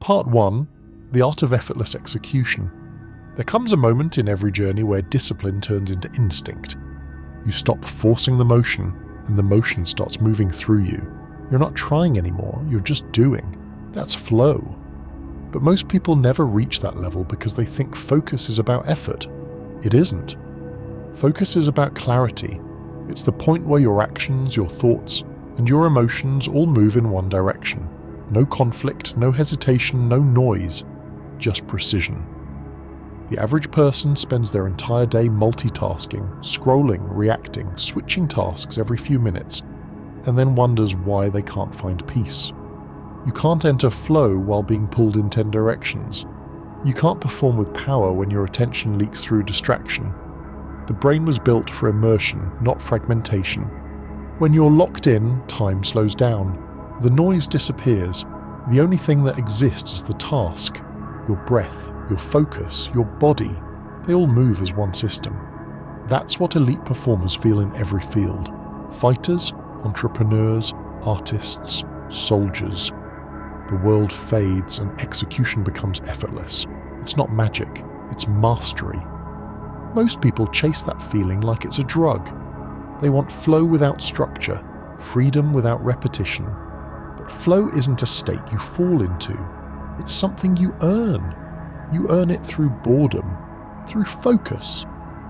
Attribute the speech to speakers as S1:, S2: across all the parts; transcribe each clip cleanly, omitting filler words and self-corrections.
S1: Part 1. The Art of Effortless Execution. There comes a moment in every journey where discipline turns into instinct. You stop forcing the motion, and the motion starts moving through you. You're not trying anymore, you're just doing. That's flow. But most people never reach that level because they think focus is about effort. It isn't. Focus is about clarity. It's the point where your actions, your thoughts, and your emotions all move in one direction. No conflict, no hesitation, no noise, just precision. The average person spends their entire day multitasking, scrolling, reacting, switching tasks every few minutes, and then wonders why they can't find peace. You can't enter flow while being pulled in 10 directions. You can't perform with power when your attention leaks through distraction. The brain was built for immersion, not fragmentation. When you're locked in, time slows down. The noise disappears. The only thing that exists is the task. Your breath, your focus, your body, they all move as one system. That's what elite performers feel in every field. Fighters, entrepreneurs, artists, soldiers. The world fades and execution becomes effortless. It's not magic, it's mastery. Most people chase that feeling like it's a drug. They want flow without structure, freedom without repetition. But flow isn't a state you fall into. It's something you earn. You earn it through boredom, through focus,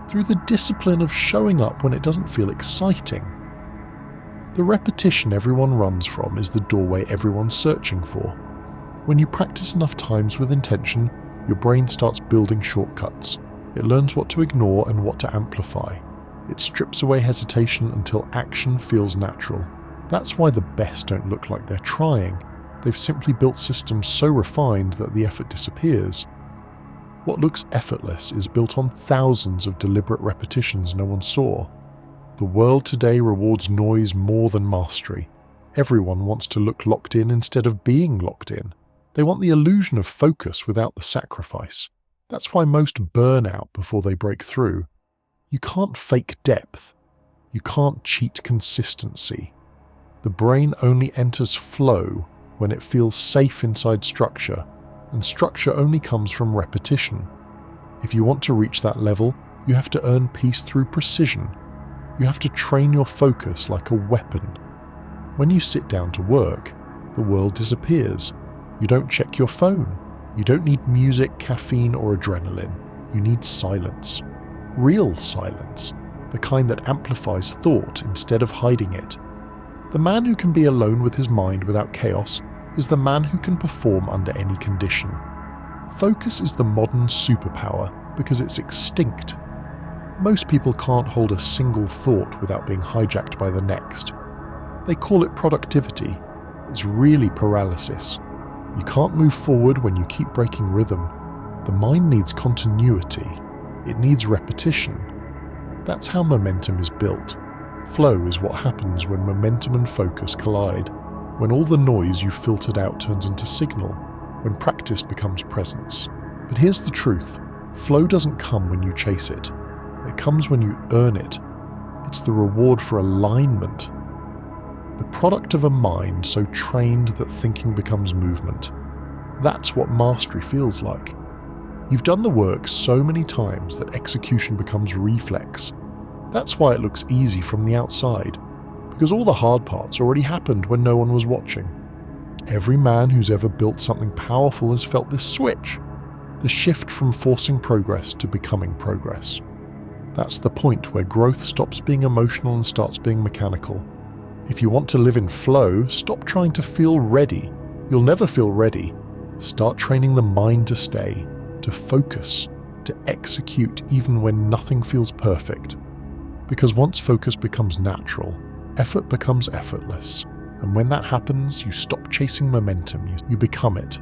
S1: through the discipline of showing up when it doesn't feel exciting. The repetition everyone runs from is the doorway everyone's searching for. When you practice enough times with intention, your brain starts building shortcuts. It learns what to ignore and what to amplify. It strips away hesitation until action feels natural. That's why the best don't look like they're trying. They've simply built systems so refined that the effort disappears. What looks effortless is built on thousands of deliberate repetitions no one saw. The world today rewards noise more than mastery. Everyone wants to look locked in instead of being locked in. They want the illusion of focus without the sacrifice. That's why most burn out before they break through. You can't fake depth. You can't cheat consistency. The brain only enters flow when it feels safe inside structure, and structure only comes from repetition. If you want to reach that level, you have to earn peace through precision. You have to train your focus like a weapon. When you sit down to work, the world disappears. You don't check your phone. You don't need music, caffeine, or adrenaline. You need silence. Real silence. The kind that amplifies thought instead of hiding it. The man who can be alone with his mind without chaos is the man who can perform under any condition. Focus is the modern superpower because it's extinct. Most people can't hold a single thought without being hijacked by the next. They call it productivity. It's really paralysis. You can't move forward when you keep breaking rhythm. The mind needs continuity. It needs repetition. That's how momentum is built. Flow is what happens when momentum and focus collide, when all the noise you filtered out turns into signal, when practice becomes presence. But here's the truth. Flow doesn't come when you chase it. It comes when you earn it. It's the reward for alignment. The product of a mind so trained that thinking becomes movement. That's what mastery feels like. You've done the work so many times that execution becomes reflex. That's why it looks easy from the outside, because all the hard parts already happened when no one was watching. Every man who's ever built something powerful has felt this switch, the shift from forcing progress to becoming progress. That's the point where growth stops being emotional and starts being mechanical. If you want to live in flow, stop trying to feel ready. You'll never feel ready. Start training the mind to stay, to focus, to execute even when nothing feels perfect. Because once focus becomes natural, effort becomes effortless. And when that happens, you stop chasing momentum, you become it.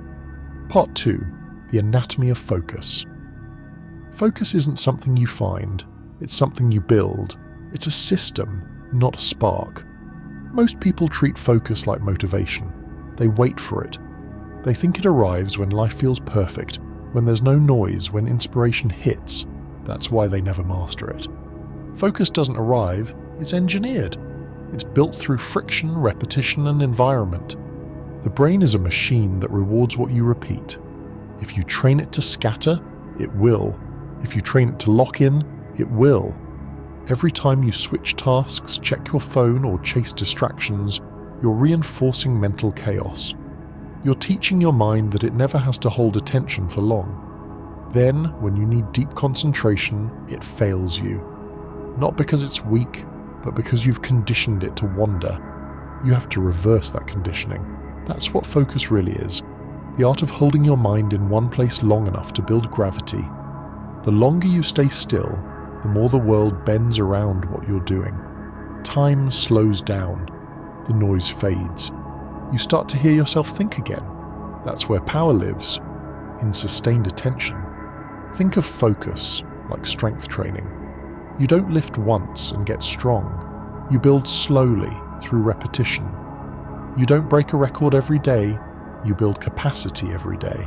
S1: Part 2. The anatomy of focus. Focus isn't something you find. It's something you build. It's a system, not a spark. Most people treat focus like motivation. They wait for it. They think it arrives when life feels perfect, when there's no noise, when inspiration hits. That's why they never master it. Focus doesn't arrive, it's engineered. It's built through friction, repetition, and environment. The brain is a machine that rewards what you repeat. If you train it to scatter, it will. If you train it to lock in, it will. Every time you switch tasks, check your phone, or chase distractions, you're reinforcing mental chaos. You're teaching your mind that it never has to hold attention for long. Then, when you need deep concentration, it fails you. Not because it's weak, but because you've conditioned it to wander. You have to reverse that conditioning. That's what focus really is. The art of holding your mind in one place long enough to build gravity. The longer you stay still, the more the world bends around what you're doing. Time slows down. The noise fades. You start to hear yourself think again. That's where power lives, in sustained attention. Think of focus like strength training. You don't lift once and get strong. You build slowly through repetition. You don't break a record every day, you build capacity every day.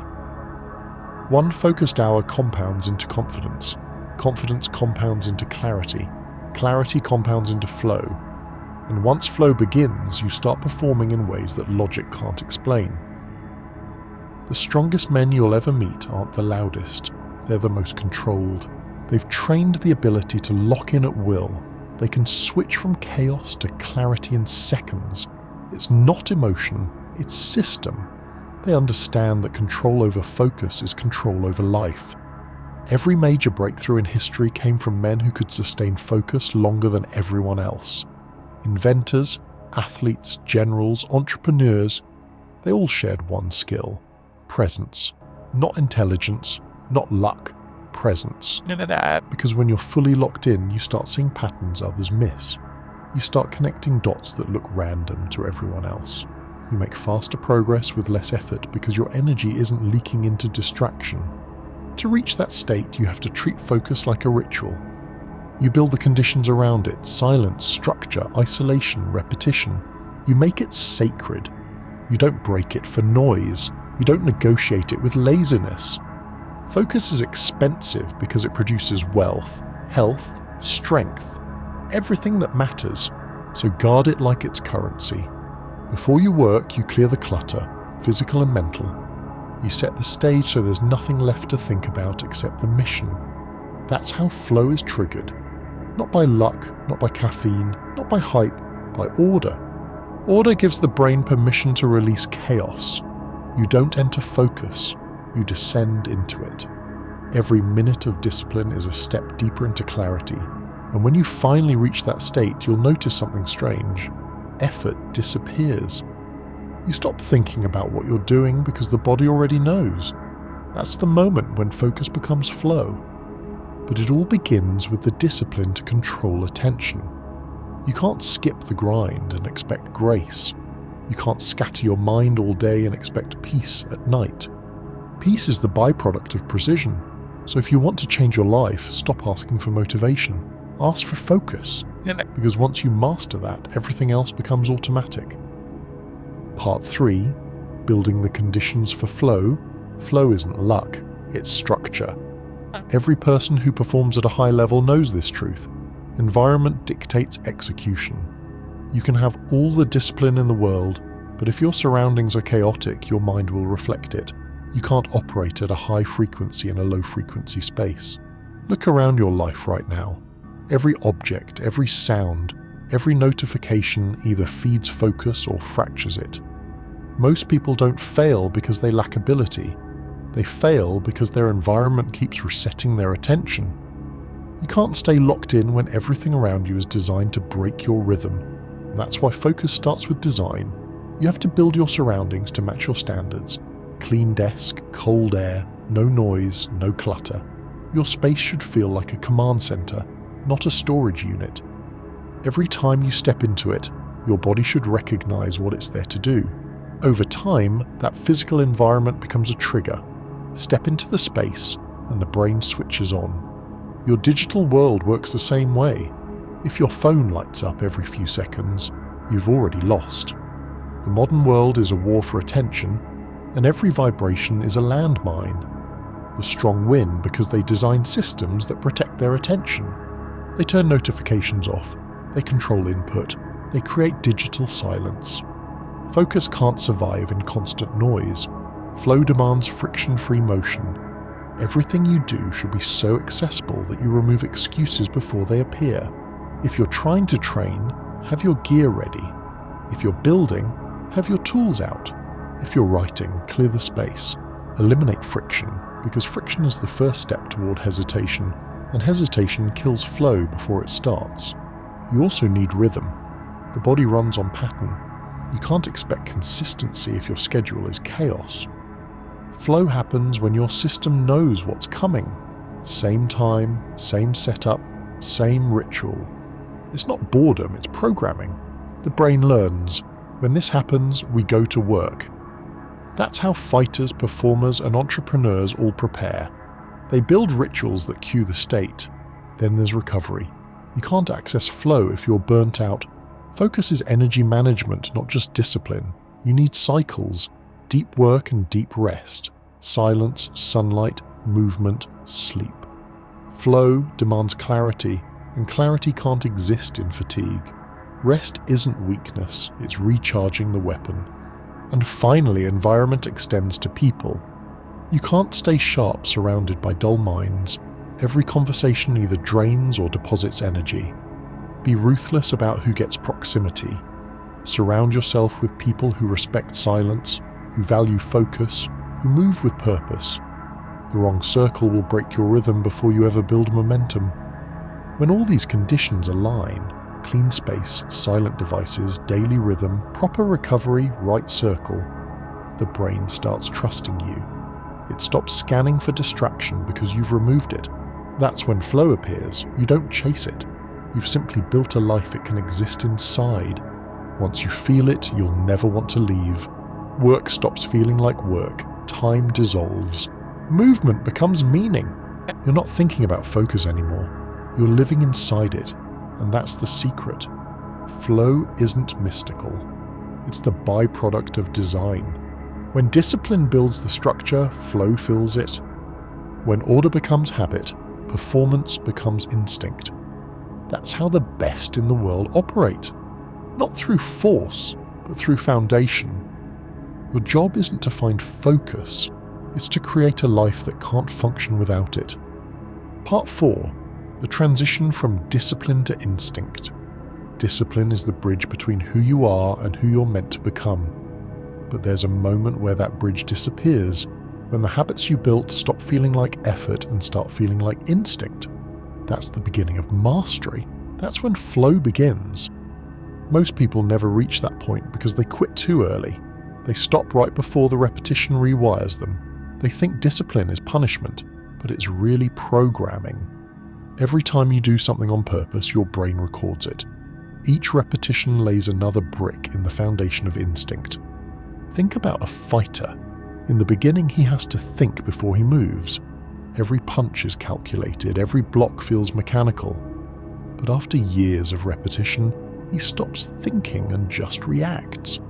S1: One focused hour compounds into confidence. Confidence compounds into clarity. Clarity compounds into flow. And once flow begins, you start performing in ways that logic can't explain. The strongest men you'll ever meet aren't the loudest. They're the most controlled. They've trained the ability to lock in at will. They can switch from chaos to clarity in seconds. It's not emotion, it's system. They understand that control over focus is control over life. Every major breakthrough in history came from men who could sustain focus longer than everyone else. Inventors, athletes, generals, entrepreneurs, they all shared one skill: presence. Not intelligence, not luck, presence. Because when you're fully locked in, you start seeing patterns others miss. You start connecting dots that look random to everyone else. You make faster progress with less effort because your energy isn't leaking into distraction. To reach that state, you have to treat focus like a ritual. You build the conditions around it: silence, structure, isolation, repetition. You make it sacred. You don't break it for noise. You don't negotiate it with laziness. Focus is expensive because it produces wealth, health, strength, everything that matters. So guard it like it's currency. Before you work, you clear the clutter, physical and mental. You set the stage so there's nothing left to think about except the mission. That's how flow is triggered. Not by luck, not by caffeine, not by hype, by order. Order gives the brain permission to release chaos. You don't enter focus, you descend into it. Every minute of discipline is a step deeper into clarity. And when you finally reach that state, you'll notice something strange. Effort disappears. You stop thinking about what you're doing because the body already knows. That's the moment when focus becomes flow. But it all begins with the discipline to control attention. You can't skip the grind and expect grace. You can't scatter your mind all day and expect peace at night. Peace is the byproduct of precision. So if you want to change your life, stop asking for motivation. Ask for focus. Because once you master that, everything else becomes automatic. Part 3. Building the conditions for flow. Flow isn't luck, it's structure. Every person who performs at a high level knows this truth. Environment dictates execution. You can have all the discipline in the world, but if your surroundings are chaotic, your mind will reflect it. You can't operate at a high frequency in a low frequency space. Look around your life right now. Every object, every sound, every notification either feeds focus or fractures it. Most people don't fail because they lack ability. They fail because their environment keeps resetting their attention. You can't stay locked in when everything around you is designed to break your rhythm. And that's why focus starts with design. You have to build your surroundings to match your standards. Clean desk, cold air, no noise, no clutter. Your space should feel like a command center, not a storage unit. Every time you step into it, your body should recognize what it's there to do. Over time, that physical environment becomes a trigger. Step into the space, and the brain switches on. Your digital world works the same way. If your phone lights up every few seconds, you've already lost. The modern world is a war for attention, and every vibration is a landmine. The strong win because they design systems that protect their attention. They turn notifications off, they control input, they create digital silence. Focus can't survive in constant noise. Flow demands friction-free motion. Everything you do should be so accessible that you remove excuses before they appear. If you're trying to train, have your gear ready. If you're building, have your tools out. If you're writing, clear the space. Eliminate friction, because friction is the first step toward hesitation, and hesitation kills flow before it starts. You also need rhythm. The body runs on pattern. You can't expect consistency if your schedule is chaos. Flow happens when your system knows what's coming. Same time, same setup, same ritual. It's not boredom, it's programming. The brain learns. When this happens, we go to work. That's how fighters, performers, and entrepreneurs all prepare. They build rituals that cue the state. Then there's recovery. You can't access flow if you're burnt out. Focus is energy management, not just discipline. You need cycles. Deep work and deep rest, silence, sunlight, movement, sleep. Flow demands clarity, and clarity can't exist in fatigue. Rest isn't weakness, it's recharging the weapon. And finally, environment extends to people. You can't stay sharp surrounded by dull minds. Every conversation either drains or deposits energy. Be ruthless about who gets proximity. Surround yourself with people who respect silence, who value focus, who move with purpose. The wrong circle will break your rhythm before you ever build momentum. When all these conditions align, clean space, silent devices, daily rhythm, proper recovery, right circle, the brain starts trusting you. It stops scanning for distraction because you've removed it. That's when flow appears. You don't chase it. You've simply built a life it can exist inside. Once you feel it, you'll never want to leave. Work stops feeling like work. Time dissolves. Movement becomes meaning. You're not thinking about focus anymore. You're living inside it. And that's the secret. Flow isn't mystical. It's the byproduct of design. When discipline builds the structure, flow fills it. When order becomes habit, performance becomes instinct. That's how the best in the world operate. Not through force, but through foundation. Your job isn't to find focus, it's to create a life that can't function without it. Part 4. The transition from discipline to instinct. Discipline is the bridge between who you are and who you're meant to become. But there's a moment where that bridge disappears, when the habits you built stop feeling like effort and start feeling like instinct. That's the beginning of mastery. That's when flow begins. Most people never reach that point because they quit too early. They stop right before the repetition rewires them. They think discipline is punishment, but it's really programming. Every time you do something on purpose, your brain records it. Each repetition lays another brick in the foundation of instinct. Think about a fighter. In the beginning, he has to think before he moves. Every punch is calculated, every block feels mechanical. But after years of repetition, he stops thinking and just reacts.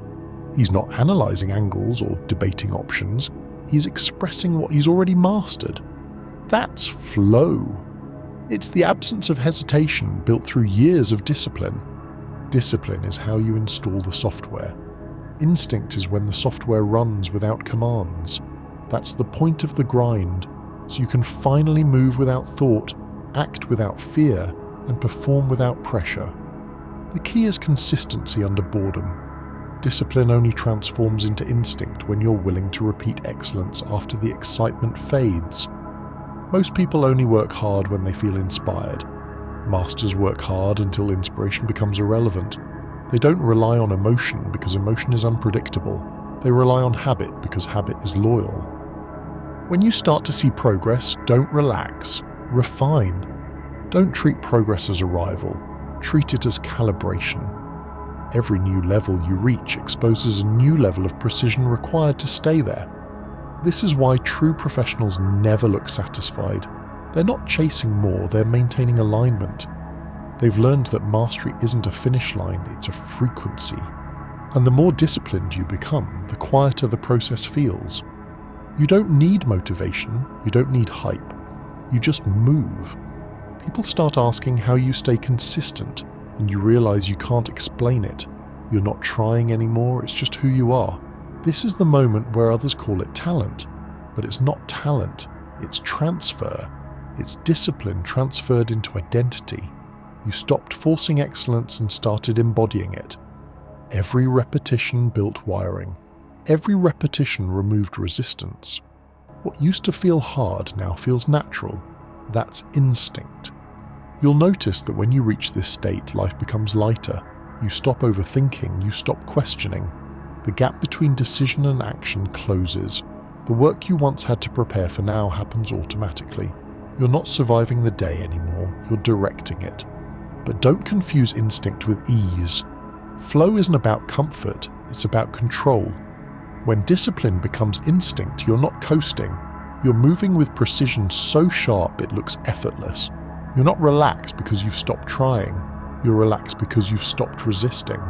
S1: He's not analyzing angles or debating options. He's expressing what he's already mastered. That's flow. It's the absence of hesitation built through years of discipline. Discipline is how you install the software. Instinct is when the software runs without commands. That's the point of the grind, so you can finally move without thought, act without fear, and perform without pressure. The key is consistency under boredom. Discipline only transforms into instinct when you're willing to repeat excellence after the excitement fades. Most people only work hard when they feel inspired. Masters work hard until inspiration becomes irrelevant. They don't rely on emotion because emotion is unpredictable. They rely on habit because habit is loyal. When you start to see progress, don't relax. Refine. Don't treat progress as arrival. Treat it as calibration. Every new level you reach exposes a new level of precision required to stay there. This is why true professionals never look satisfied. They're not chasing more, they're maintaining alignment. They've learned that mastery isn't a finish line, it's a frequency. And the more disciplined you become, the quieter the process feels. You don't need motivation, you don't need hype. You just move. People start asking how you stay consistent, and you realize you can't explain it. You're not trying anymore, it's just who you are. This is the moment where others call it talent, but it's not talent, it's transfer. It's discipline transferred into identity. You stopped forcing excellence and started embodying it. Every repetition built wiring. Every repetition removed resistance. What used to feel hard now feels natural. That's instinct. You'll notice that when you reach this state, life becomes lighter. You stop overthinking, you stop questioning. The gap between decision and action closes. The work you once had to prepare for now happens automatically. You're not surviving the day anymore, you're directing it. But don't confuse instinct with ease. Flow isn't about comfort, it's about control. When discipline becomes instinct, you're not coasting. You're moving with precision so sharp it looks effortless. You're not relaxed because you've stopped trying. You're relaxed because you've stopped resisting.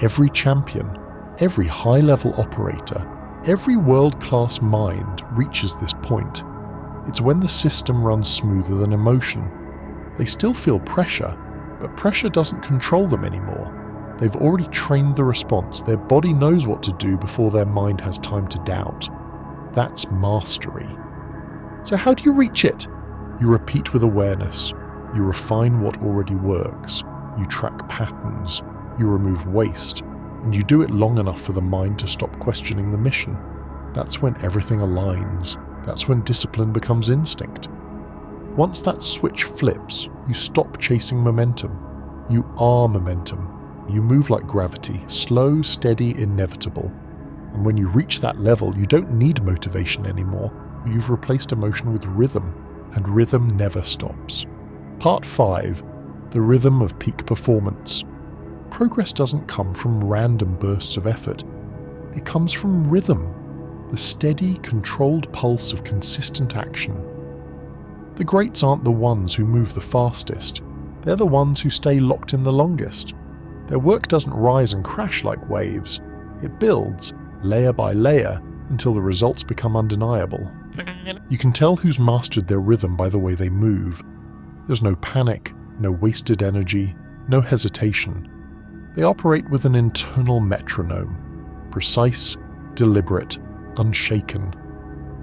S1: Every champion, every high-level operator, every world-class mind reaches this point. It's when the system runs smoother than emotion. They still feel pressure, but pressure doesn't control them anymore. They've already trained the response. Their body knows what to do before their mind has time to doubt. That's mastery. So how do you reach it? You repeat with awareness. You refine what already works. You track patterns. You remove waste. And you do it long enough for the mind to stop questioning the mission. That's when everything aligns. That's when discipline becomes instinct. Once that switch flips, you stop chasing momentum. You are momentum. You move like gravity, slow, steady, inevitable. And when you reach that level, you don't need motivation anymore. You've replaced emotion with rhythm, and rhythm never stops. Part 5. The rhythm of peak performance. Progress doesn't come from random bursts of effort. It comes from rhythm, the steady, controlled pulse of consistent action. The greats aren't the ones who move the fastest. They're the ones who stay locked in the longest. Their work doesn't rise and crash like waves. It builds, layer by layer, until the results become undeniable. You can tell who's mastered their rhythm by the way they move. There's no panic, no wasted energy, no hesitation. They operate with an internal metronome, precise, deliberate, unshaken.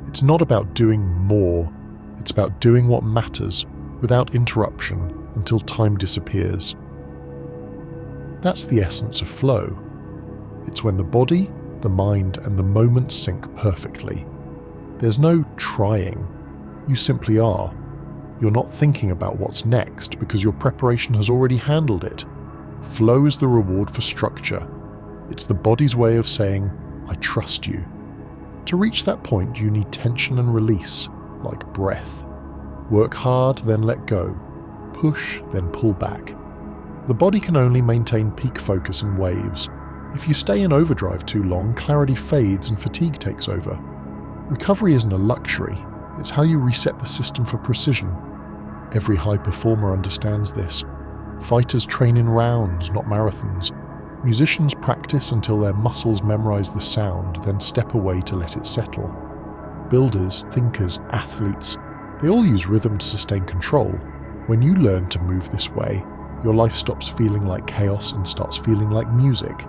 S1: It's not about doing more, it's about doing what matters without interruption until time disappears. That's the essence of flow. It's when the body, the mind, and the moment sync perfectly. There's no trying. You simply are. You're not thinking about what's next because your preparation has already handled it. Flow is the reward for structure. It's the body's way of saying, I trust you. To reach that point, you need tension and release, like breath. Work hard, then let go. Push, then pull back. The body can only maintain peak focus in waves. If you stay in overdrive too long, clarity fades and fatigue takes over. Recovery isn't a luxury, it's how you reset the system for precision. Every high performer understands this. Fighters train in rounds, not marathons. Musicians practice until their muscles memorize the sound, then step away to let it settle. Builders, thinkers, athletes, they all use rhythm to sustain control. When you learn to move this way, your life stops feeling like chaos and starts feeling like music.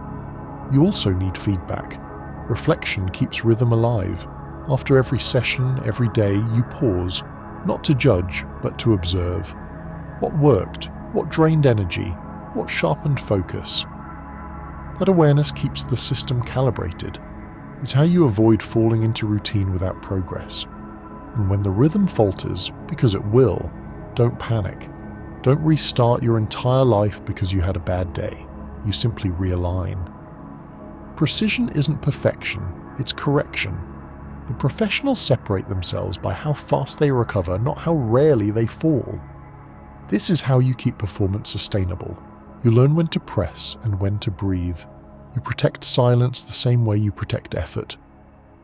S1: You also need feedback. Reflection keeps rhythm alive. After every session, every day, you pause, not to judge, but to observe. What worked? What drained energy? What sharpened focus? That awareness keeps the system calibrated. It's how you avoid falling into routine without progress. And when the rhythm falters, because it will, don't panic. Don't restart your entire life because you had a bad day. You simply realign. Precision isn't perfection, it's correction. The professionals separate themselves by how fast they recover, not how rarely they fall. This is how you keep performance sustainable. You learn when to press and when to breathe. You protect silence the same way you protect effort.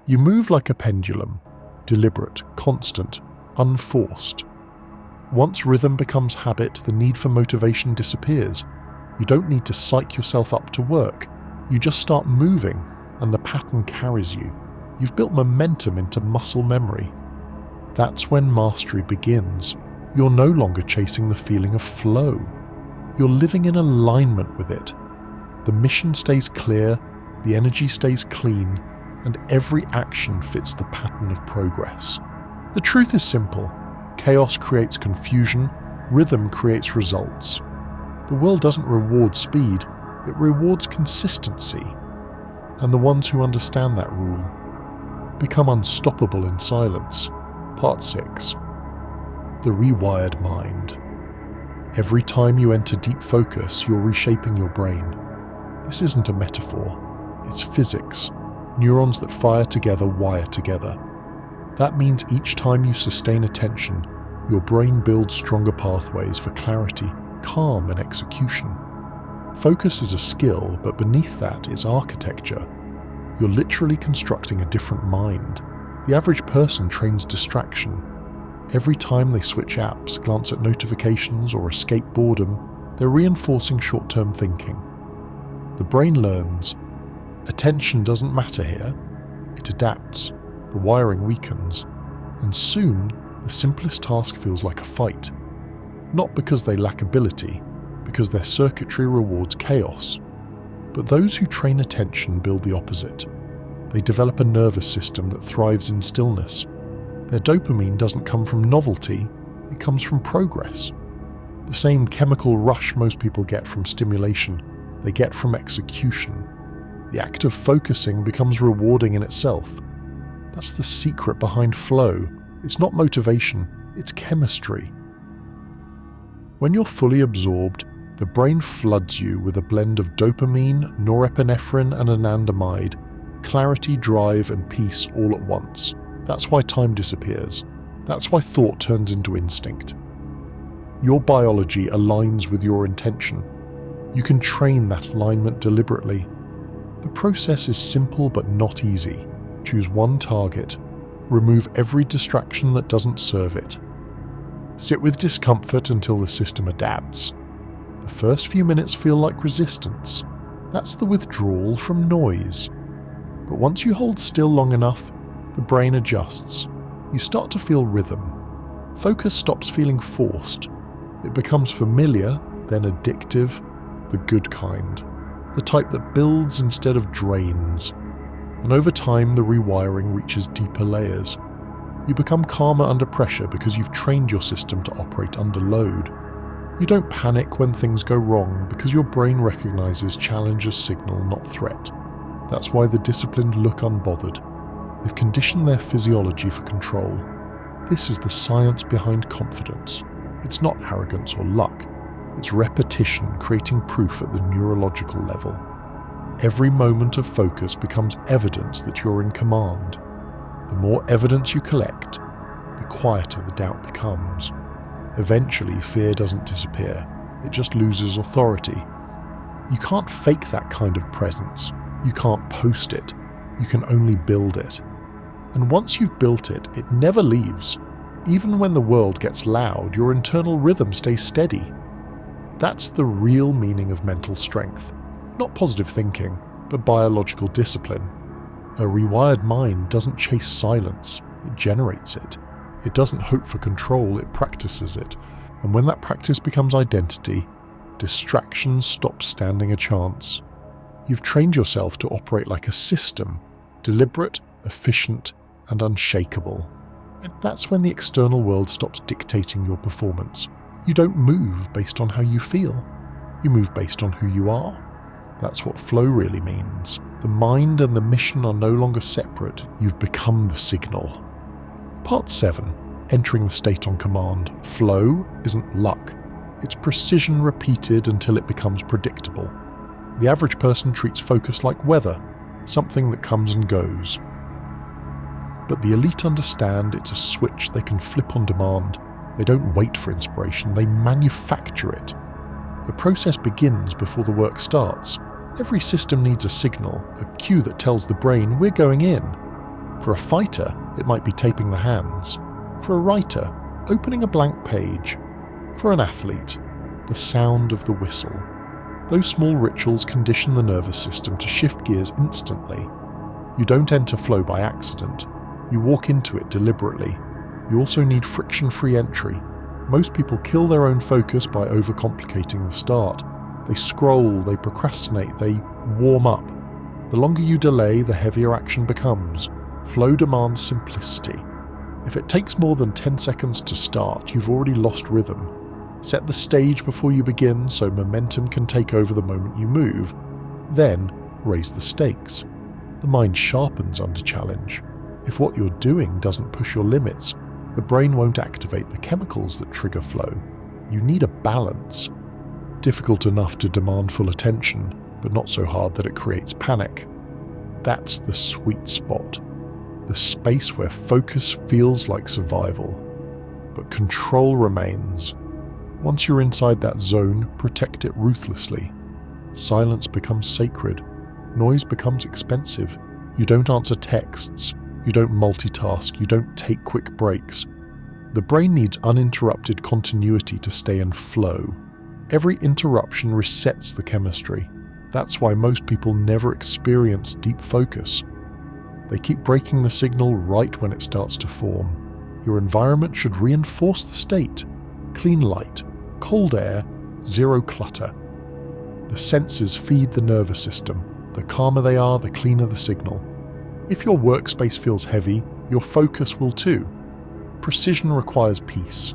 S1: You move like a pendulum, deliberate, constant, unforced. Once rhythm becomes habit, the need for motivation disappears. You don't need to psych yourself up to work. You just start moving, and the pattern carries you. You've built momentum into muscle memory. That's when mastery begins. You're no longer chasing the feeling of flow. You're living in alignment with it. The mission stays clear, the energy stays clean, and every action fits the pattern of progress. The truth is simple. Chaos creates confusion, rhythm creates results. The world doesn't reward speed, it rewards consistency. And the ones who understand that rule become unstoppable in silence. Part 6. The Rewired Mind. Every time you enter deep focus, you're reshaping your brain. This isn't a metaphor, it's physics. Neurons that fire together wire together. That means each time you sustain attention, your brain builds stronger pathways for clarity, calm, and execution. Focus is a skill, but beneath that is architecture. You're literally constructing a different mind. The average person trains distraction. Every time they switch apps, glance at notifications, or escape boredom, they're reinforcing short-term thinking. The brain learns. Attention doesn't matter here. It adapts. The wiring weakens. And soon, the simplest task feels like a fight. Not because they lack ability, because their circuitry rewards chaos. But those who train attention build the opposite. They develop a nervous system that thrives in stillness. Their dopamine doesn't come from novelty, it comes from progress. The same chemical rush most people get from stimulation, they get from execution. The act of focusing becomes rewarding in itself. That's the secret behind flow. It's not motivation, it's chemistry. When you're fully absorbed, the brain floods you with a blend of dopamine, norepinephrine, and anandamide, clarity, drive, and peace all at once. That's why time disappears. That's why thought turns into instinct. Your biology aligns with your intention. You can train that alignment deliberately. The process is simple but not easy. Choose one target. Remove every distraction that doesn't serve it. Sit with discomfort until the system adapts. The first few minutes feel like resistance. That's the withdrawal from noise. But once you hold still long enough, the brain adjusts. You start to feel rhythm. Focus stops feeling forced. It becomes familiar, then addictive, the good kind. The type that builds instead of drains. And over time, the rewiring reaches deeper layers. You become calmer under pressure because you've trained your system to operate under load. You don't panic when things go wrong because your brain recognizes challenge as signal, not threat. That's why the disciplined look unbothered. They've conditioned their physiology for control. This is the science behind confidence. It's not arrogance or luck. It's repetition creating proof at the neurological level. Every moment of focus becomes evidence that you're in command. The more evidence you collect, the quieter the doubt becomes. Eventually, fear doesn't disappear. It just loses authority. You can't fake that kind of presence. You can't post it. You can only build it. And once you've built it, it never leaves. Even when the world gets loud, your internal rhythm stays steady. That's the real meaning of mental strength. Not positive thinking, but biological discipline. A rewired mind doesn't chase silence, it generates it. It doesn't hope for control, it practices it. And when that practice becomes identity, distraction stops standing a chance. You've trained yourself to operate like a system, deliberate, efficient, and unshakable. And that's when the external world stops dictating your performance. You don't move based on how you feel. You move based on who you are. That's what flow really means. The mind and the mission are no longer separate. You've become the signal. Part 7. Entering the state on command. Flow isn't luck. It's precision repeated until it becomes predictable. The average person treats focus like weather, something that comes and goes. But the elite understand it's a switch they can flip on demand. They don't wait for inspiration, they manufacture it. The process begins before the work starts. Every system needs a signal, a cue that tells the brain we're going in. For a fighter, it might be taping the hands. For a writer, opening a blank page. For an athlete, the sound of the whistle. Those small rituals condition the nervous system to shift gears instantly. You don't enter flow by accident. You walk into it deliberately. You also need friction-free entry. Most people kill their own focus by overcomplicating the start. They scroll, they procrastinate, they warm up. The longer you delay, the heavier action becomes. Flow demands simplicity. If it takes more than 10 seconds to start, you've already lost rhythm. Set the stage before you begin so momentum can take over the moment you move. Then, raise the stakes. The mind sharpens under challenge. If what you're doing doesn't push your limits, the brain won't activate the chemicals that trigger flow. You need a balance. Difficult enough to demand full attention, but not so hard that it creates panic. That's the sweet spot. The space where focus feels like survival, but control remains. Once you're inside that zone, protect it ruthlessly. Silence becomes sacred. Noise becomes expensive. You don't answer texts. You don't multitask. You don't take quick breaks. The brain needs uninterrupted continuity to stay in flow. Every interruption resets the chemistry. That's why most people never experience deep focus. They keep breaking the signal right when it starts to form. Your environment should reinforce the state. Clean light, cold air, zero clutter. The senses feed the nervous system. The calmer they are, the cleaner the signal. If your workspace feels heavy, your focus will too. Precision requires peace.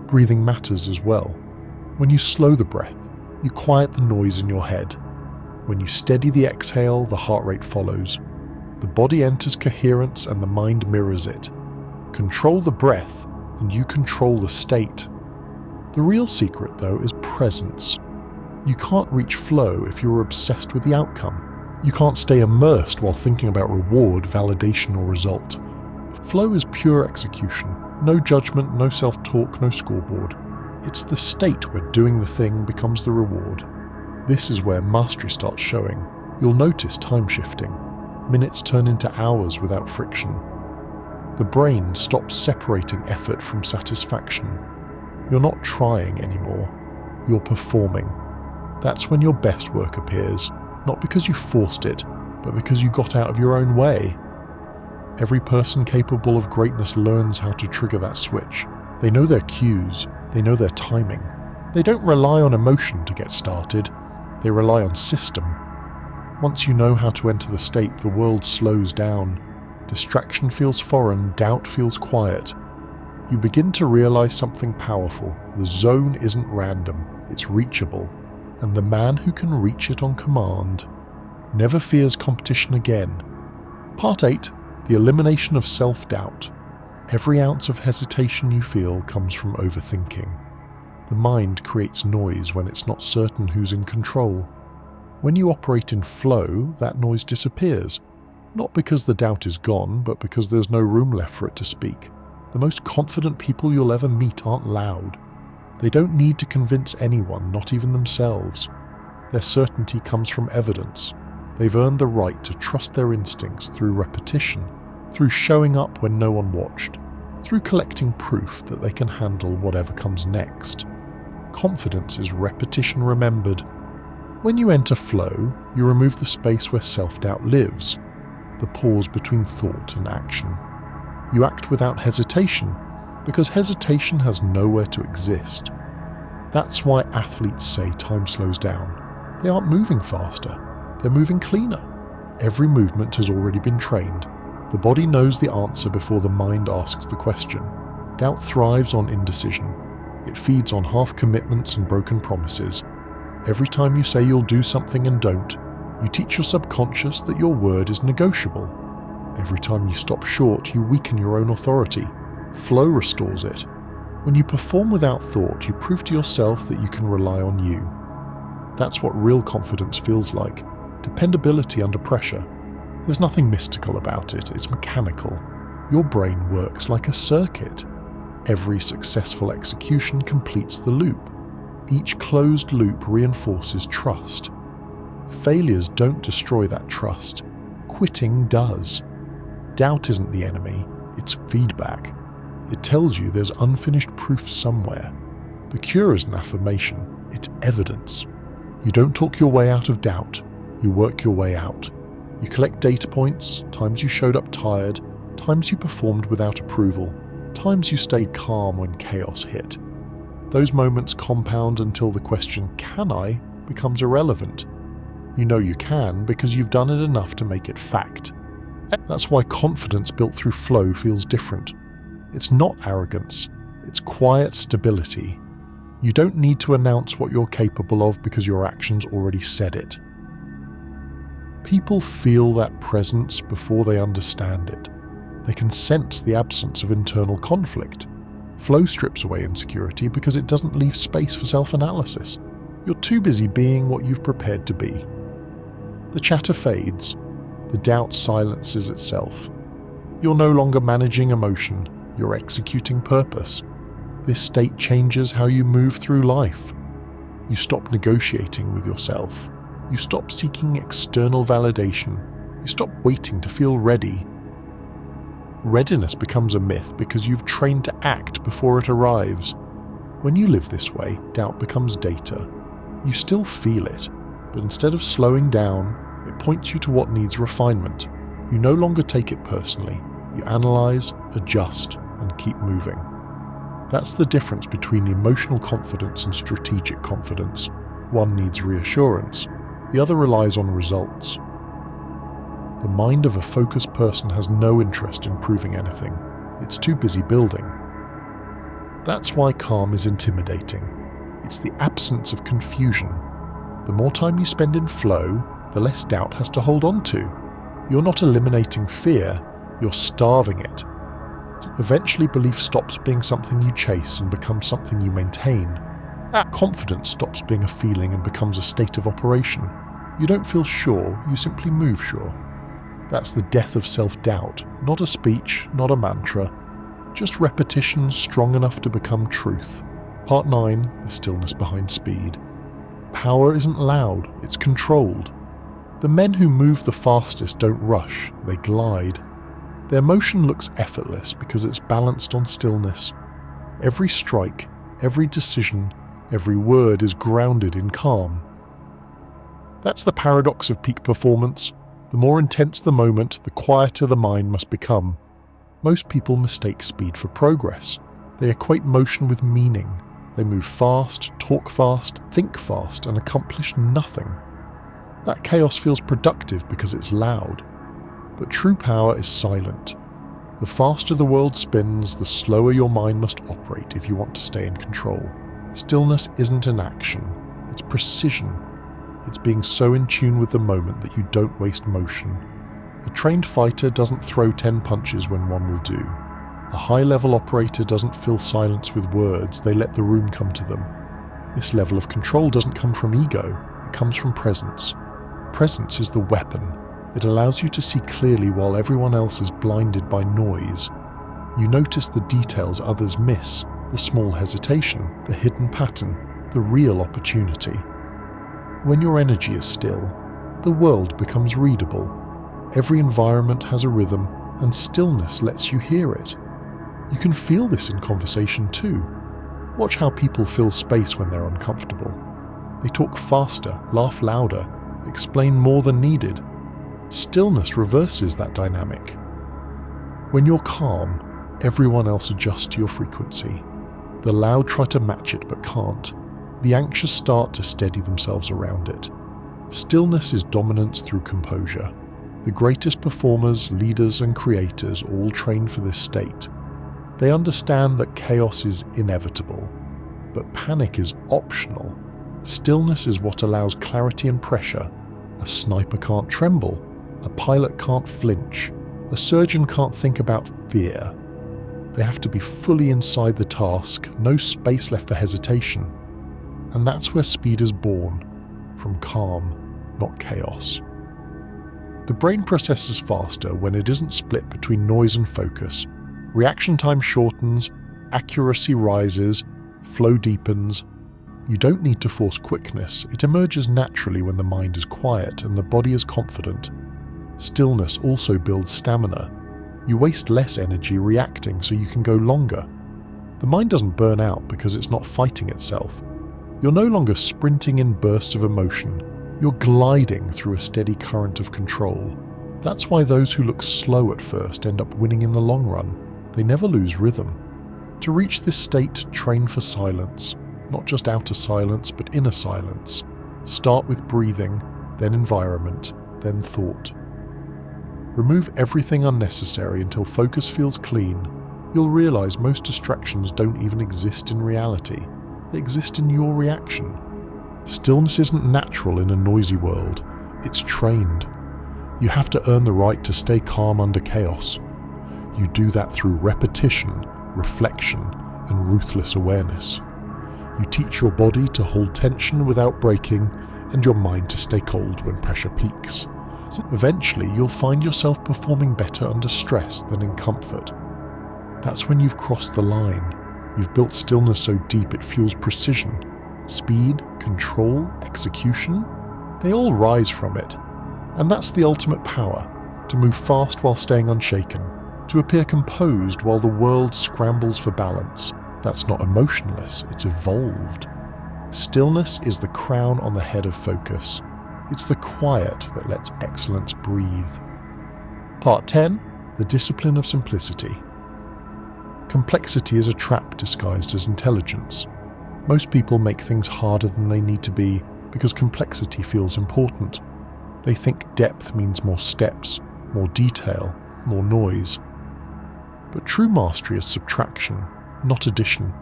S1: Breathing matters as well. When you slow the breath, you quiet the noise in your head. When you steady the exhale, the heart rate follows. The body enters coherence and the mind mirrors it. Control the breath and you control the state. The real secret, though, is presence. You can't reach flow if you're obsessed with the outcome. You can't stay immersed while thinking about reward, validation, or result. Flow is pure execution. No judgment, no self-talk, no scoreboard. It's the state where doing the thing becomes the reward. This is where mastery starts showing. You'll notice time shifting. Minutes turn into hours without friction. The brain stops separating effort from satisfaction. You're not trying anymore. You're performing. That's when your best work appears, not because you forced it, but because you got out of your own way. Every person capable of greatness learns how to trigger that switch. They know their cues. They know their timing. They don't rely on emotion to get started. They rely on system. Once you know how to enter the state, the world slows down. Distraction feels foreign, doubt feels quiet. You begin to realize something powerful. The zone isn't random, it's reachable. And the man who can reach it on command never fears competition again. Part 8. The Elimination of Self-Doubt. Every ounce of hesitation you feel comes from overthinking. The mind creates noise when it's not certain who's in control. When you operate in flow, that noise disappears. Not because the doubt is gone, but because there's no room left for it to speak. The most confident people you'll ever meet aren't loud. They don't need to convince anyone, not even themselves. Their certainty comes from evidence. They've earned the right to trust their instincts through repetition, through showing up when no one watched, through collecting proof that they can handle whatever comes next. Confidence is repetition remembered. When you enter flow, you remove the space where self-doubt lives, the pause between thought and action. You act without hesitation, because hesitation has nowhere to exist. That's why athletes say time slows down. They aren't moving faster, they're moving cleaner. Every movement has already been trained. The body knows the answer before the mind asks the question. Doubt thrives on indecision. It feeds on half commitments and broken promises. Every time you say you'll do something and don't, you teach your subconscious that your word is negotiable. Every time you stop short, you weaken your own authority. Flow restores it. When you perform without thought, you prove to yourself that you can rely on you. That's what real confidence feels like. Dependability under pressure. There's nothing mystical about it, it's mechanical. Your brain works like a circuit. Every successful execution completes the loop. Each closed loop reinforces trust. Failures don't destroy that trust. Quitting does. Doubt isn't the enemy, it's feedback. It tells you there's unfinished proof somewhere. The cure isn't affirmation, it's evidence. You don't talk your way out of doubt, you work your way out. You collect data points, times you showed up tired, times you performed without approval, times you stayed calm when chaos hit. Those moments compound until the question, can I, becomes irrelevant. You know you can because you've done it enough to make it fact. That's why confidence built through flow feels different. It's not arrogance, it's quiet stability. You don't need to announce what you're capable of because your actions already said it. People feel that presence before they understand it. They can sense the absence of internal conflict. Flow strips away insecurity because it doesn't leave space for self-analysis. You're too busy being what you've prepared to be. The chatter fades. The doubt silences itself. You're no longer managing emotion, you're executing purpose. This state changes how you move through life. You stop negotiating with yourself. You stop seeking external validation. You stop waiting to feel ready. Readiness becomes a myth because you've trained to act before it arrives. When you live this way, doubt becomes data. You still feel it, but instead of slowing down, it points you to what needs refinement. You no longer take it personally. You analyze, adjust, and keep moving. That's the difference between emotional confidence and strategic confidence. One needs reassurance. The other relies on results. The mind of a focused person has no interest in proving anything. It's too busy building. That's why calm is intimidating. It's the absence of confusion. The more time you spend in flow, the less doubt has to hold on to. You're not eliminating fear, you're starving it. Eventually, belief stops being something you chase and becomes something you maintain. Confidence stops being a feeling and becomes a state of operation. You don't feel sure, you simply move sure. That's the death of self-doubt, not a speech, not a mantra, just repetition strong enough to become truth. Part 9, the stillness behind speed. Power isn't loud, it's controlled. The men who move the fastest don't rush, they glide. Their motion looks effortless because it's balanced on stillness. Every strike, every decision, every word is grounded in calm. That's the paradox of peak performance. The more intense the moment, the quieter the mind must become. Most people mistake speed for progress. They equate motion with meaning. They move fast, talk fast, think fast, and accomplish nothing. That chaos feels productive because it's loud. But true power is silent. The faster the world spins, the slower your mind must operate if you want to stay in control. Stillness isn't an action, it's precision. It's being so in tune with the moment that you don't waste motion. A trained fighter doesn't throw 10 punches when one will do. A high-level operator doesn't fill silence with words, they let the room come to them. This level of control doesn't come from ego, it comes from presence. Presence is the weapon. It allows you to see clearly while everyone else is blinded by noise. You notice the details others miss, the small hesitation, the hidden pattern, the real opportunity. When your energy is still, the world becomes readable. Every environment has a rhythm, and stillness lets you hear it. You can feel this in conversation too. Watch how people fill space when they're uncomfortable. They talk faster, laugh louder, explain more than needed. Stillness reverses that dynamic. When you're calm, everyone else adjusts to your frequency. The loud try to match it but can't. The anxious start to steady themselves around it. Stillness is dominance through composure. The greatest performers, leaders, and creators all train for this state. They understand that chaos is inevitable, but panic is optional. Stillness is what allows clarity and pressure. A sniper can't tremble. A pilot can't flinch. A surgeon can't think about fear. They have to be fully inside the task, no space left for hesitation. And that's where speed is born, from calm, not chaos. The brain processes faster when it isn't split between noise and focus. Reaction time shortens, accuracy rises, flow deepens. You don't need to force quickness, it emerges naturally when the mind is quiet and the body is confident. Stillness also builds stamina. You waste less energy reacting so you can go longer. The mind doesn't burn out because it's not fighting itself. You're no longer sprinting in bursts of emotion. You're gliding through a steady current of control. That's why those who look slow at first end up winning in the long run. They never lose rhythm. To reach this state, train for silence. Not just outer silence, but inner silence. Start with breathing, then environment, then thought. Remove everything unnecessary until focus feels clean. You'll realize most distractions don't even exist in reality. They exist in your reaction. Stillness isn't natural in a noisy world. It's trained. You have to earn the right to stay calm under chaos. You do that through repetition, reflection, and ruthless awareness. You teach your body to hold tension without breaking, and your mind to stay cold when pressure peaks. Eventually, you'll find yourself performing better under stress than in comfort. That's when you've crossed the line. You've built stillness so deep it fuels precision. Speed, control, execution, they all rise from it. And that's the ultimate power, to move fast while staying unshaken, to appear composed while the world scrambles for balance. That's not emotionless, it's evolved. Stillness is the crown on the head of focus. It's the quiet that lets excellence breathe. Part 10. The discipline of simplicity. Complexity is a trap disguised as intelligence. Most people make things harder than they need to be because complexity feels important. They think depth means more steps, more detail, more noise. But true mastery is subtraction, not addition.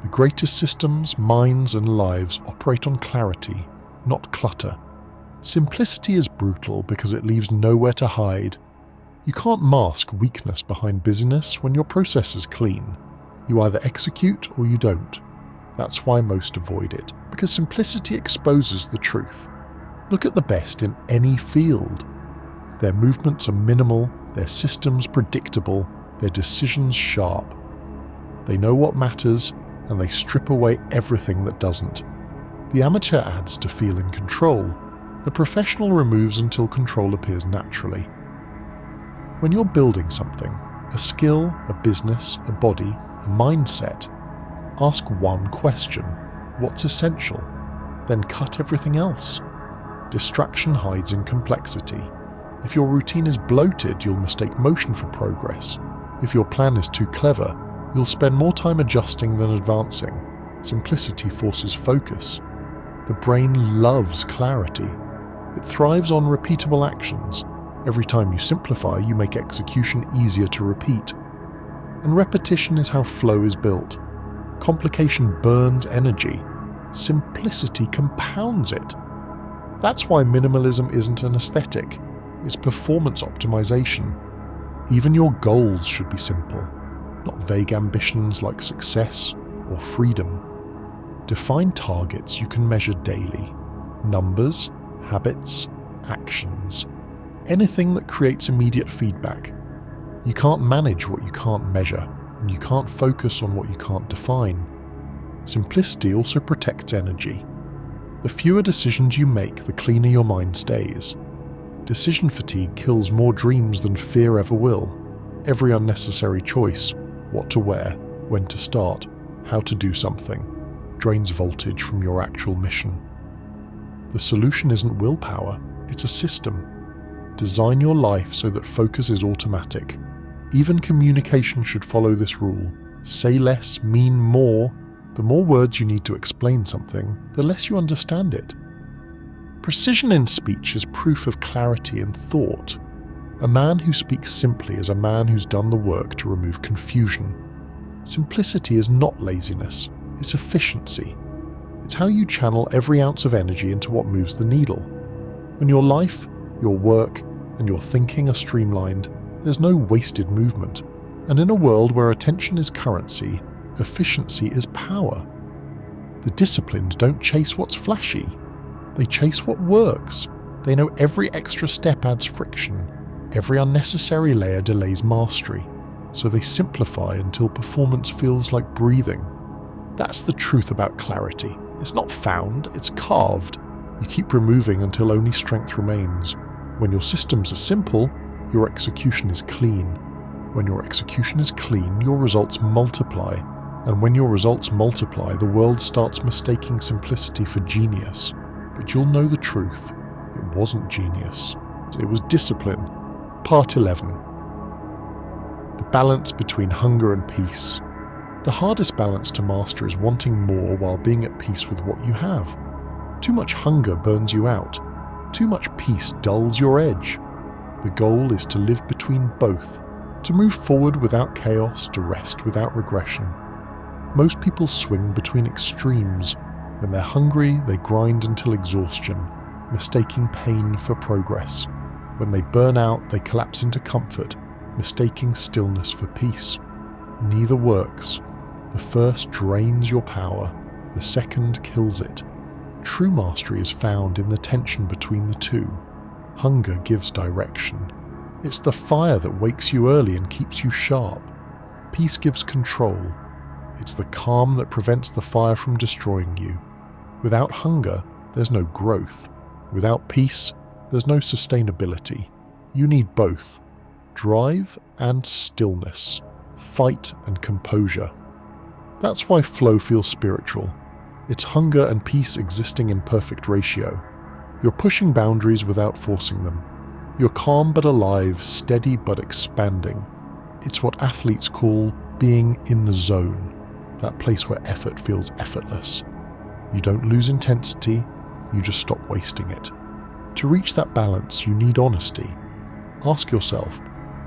S1: The greatest systems, minds, and lives operate on clarity, not clutter. Simplicity is brutal because it leaves nowhere to hide. You can't mask weakness behind busyness when your process is clean. You either execute or you don't. That's why most avoid it, because simplicity exposes the truth. Look at the best in any field. Their movements are minimal, their systems predictable, their decisions sharp. They know what matters, and they strip away everything that doesn't. The amateur adds to feel in control. The professional removes until control appears naturally. When you're building something, a skill, a business, a body, a mindset, ask one question: what's essential? Then cut everything else. Distraction hides in complexity. If your routine is bloated, you'll mistake motion for progress. If your plan is too clever, you'll spend more time adjusting than advancing. Simplicity forces focus. The brain loves clarity. It thrives on repeatable actions. Every time you simplify, you make execution easier to repeat. And repetition is how flow is built. Complication burns energy. Simplicity compounds it. That's why minimalism isn't an aesthetic. It's performance optimization. Even your goals should be simple, not vague ambitions like success or freedom. Define targets you can measure daily. Numbers, habits, actions. Anything that creates immediate feedback. You can't manage what you can't measure, and you can't focus on what you can't define. Simplicity also protects energy. The fewer decisions you make, the cleaner your mind stays. Decision fatigue kills more dreams than fear ever will. Every unnecessary choice, what to wear, when to start, how to do something, drains voltage from your actual mission. The solution isn't willpower, it's a system. Design your life so that focus is automatic. Even communication should follow this rule. Say less, mean more. The more words you need to explain something, the less you understand it. Precision in speech is proof of clarity in thought. A man who speaks simply is a man who's done the work to remove confusion. Simplicity is not laziness, it's efficiency. It's how you channel every ounce of energy into what moves the needle. When your life, your work, and your thinking are streamlined, there's no wasted movement. And in a world where attention is currency, efficiency is power. The disciplined don't chase what's flashy. They chase what works. They know every extra step adds friction. Every unnecessary layer delays mastery. So they simplify until performance feels like breathing. That's the truth about clarity. It's not found, it's carved. You keep removing until only strength remains. When your systems are simple, your execution is clean. When your execution is clean, your results multiply. And when your results multiply, the world starts mistaking simplicity for genius. But you'll know the truth. It wasn't genius. It was discipline. Part 11. The balance between hunger and peace. The hardest balance to master is wanting more while being at peace with what you have. Too Too much hunger burns you out. Too much peace dulls your edge. The goal is to live between both, to move forward without chaos, to rest without regression. Most people swing between extremes. When they're hungry, they grind until exhaustion, mistaking pain for progress. When they burn out, they collapse into comfort, mistaking stillness for peace. Neither works. The first drains your power, the second kills it. True mastery is found in the tension between the two. Hunger gives direction. It's the fire that wakes you early and keeps you sharp. Peace gives control. It's the calm that prevents the fire from destroying you. Without hunger, there's no growth. Without peace, there's no sustainability. You need both. Drive and stillness. Fight and composure. That's why flow feels spiritual. It's hunger and peace existing in perfect ratio. You're pushing boundaries without forcing them. You're calm but alive, steady but expanding. It's what athletes call being in the zone, that place where effort feels effortless. You don't lose intensity, you just stop wasting it. To reach that balance, you need honesty. Ask yourself,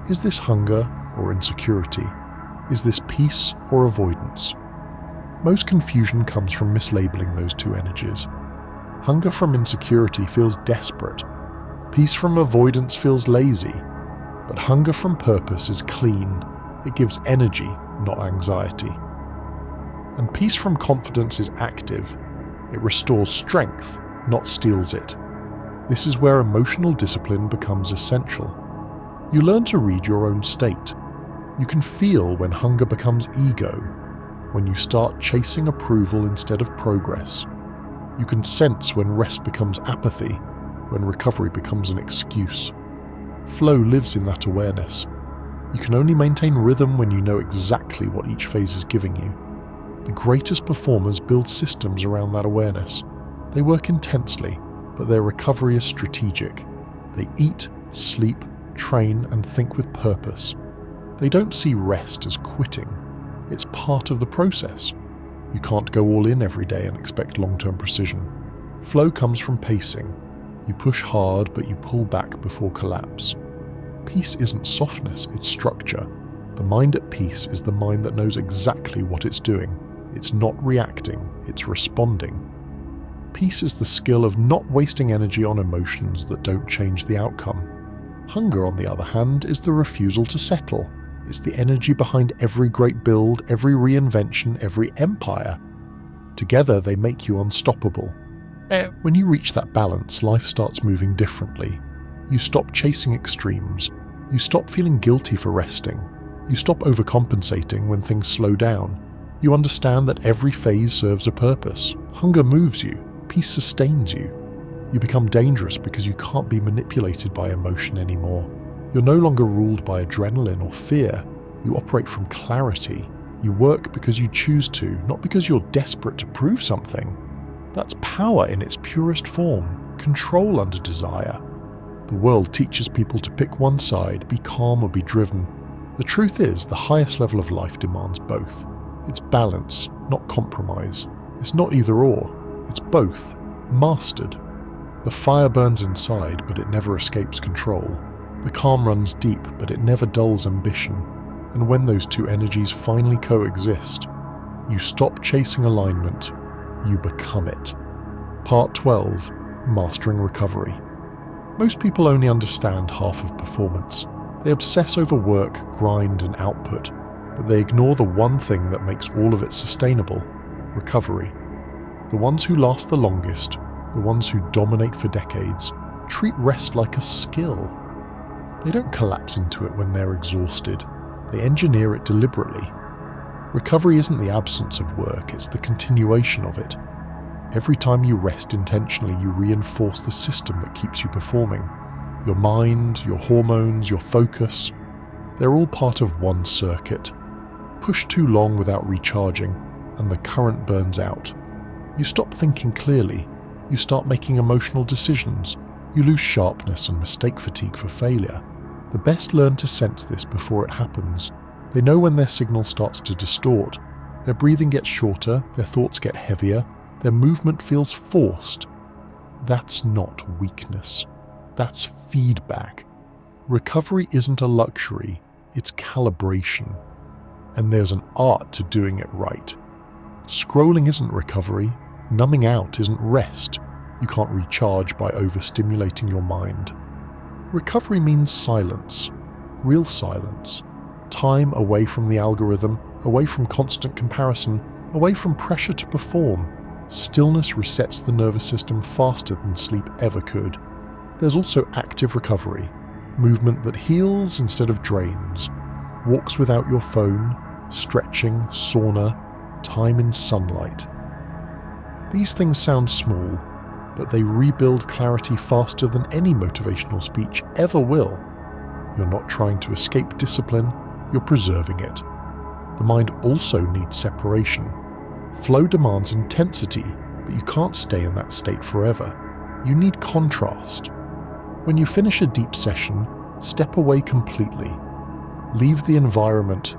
S1: is this hunger or insecurity? Is this peace or avoidance? Most confusion comes from mislabeling those two energies. Hunger from insecurity feels desperate. Peace from avoidance feels lazy. But hunger from purpose is clean. It gives energy, not anxiety. And peace from confidence is active. It restores strength, not steals it. This is where emotional discipline becomes essential. You learn to read your own state. You can feel when hunger becomes ego, when you start chasing approval instead of progress. You can sense when rest becomes apathy, when recovery becomes an excuse. Flow lives in that awareness. You can only maintain rhythm when you know exactly what each phase is giving you. The greatest performers build systems around that awareness. They work intensely, but their recovery is strategic. They eat, sleep, train, and think with purpose. They don't see rest as quitting. It's part of the process. You can't go all in every day and expect long-term precision. Flow comes from pacing. You push hard, but you pull back before collapse. Peace isn't softness, it's structure. The mind at peace is the mind that knows exactly what it's doing. It's not reacting, it's responding. Peace is the skill of not wasting energy on emotions that don't change the outcome. Hunger, on the other hand, is the refusal to settle. It's the energy behind every great build, every reinvention, every empire. Together, they make you unstoppable. When you reach that balance, life starts moving differently. You stop chasing extremes. You stop feeling guilty for resting. You stop overcompensating when things slow down. You understand that every phase serves a purpose. Hunger moves you. Peace sustains you. You become dangerous because you can't be manipulated by emotion anymore. You're no longer ruled by adrenaline or fear. You operate from clarity. You work because you choose to, not because you're desperate to prove something. That's power in its purest form, control under desire. The world teaches people to pick one side, be calm or be driven. The truth is, the highest level of life demands both. It's balance, not compromise. It's not either or, it's both, mastered. The fire burns inside, but it never escapes control. The calm runs deep, but it never dulls ambition. And when those two energies finally coexist, you stop chasing alignment, you become it. Part 12, Mastering Recovery. Most people only understand half of performance. They obsess over work, grind, and output, but they ignore the one thing that makes all of it sustainable: recovery. The ones who last the longest, the ones who dominate for decades, treat rest like a skill. They don't collapse into it when they're exhausted. They engineer it deliberately. Recovery isn't the absence of work, it's the continuation of it. Every time you rest intentionally, you reinforce the system that keeps you performing. Your mind, your hormones, your focus, they're all part of one circuit. Push too long without recharging, and the current burns out. You stop thinking clearly. You start making emotional decisions. You lose sharpness and mistake fatigue for failure. The best learn to sense this before it happens. They know when their signal starts to distort. Their breathing gets shorter, their thoughts get heavier, their movement feels forced. That's not weakness. That's feedback. Recovery isn't a luxury, it's calibration. And there's an art to doing it right. Scrolling isn't recovery. Numbing out isn't rest. You can't recharge by overstimulating your mind. Recovery means silence. Real silence. Time away from the algorithm, away from constant comparison, away from pressure to perform. Stillness resets the nervous system faster than sleep ever could. There's also active recovery. Movement that heals instead of drains. Walks without your phone, stretching, sauna, time in sunlight. These things sound small, but they rebuild clarity faster than any motivational speech ever will. You're not trying to escape discipline, you're preserving it. The mind also needs separation. Flow demands intensity, but you can't stay in that state forever. You need contrast. When you finish a deep session, step away completely. Leave the environment.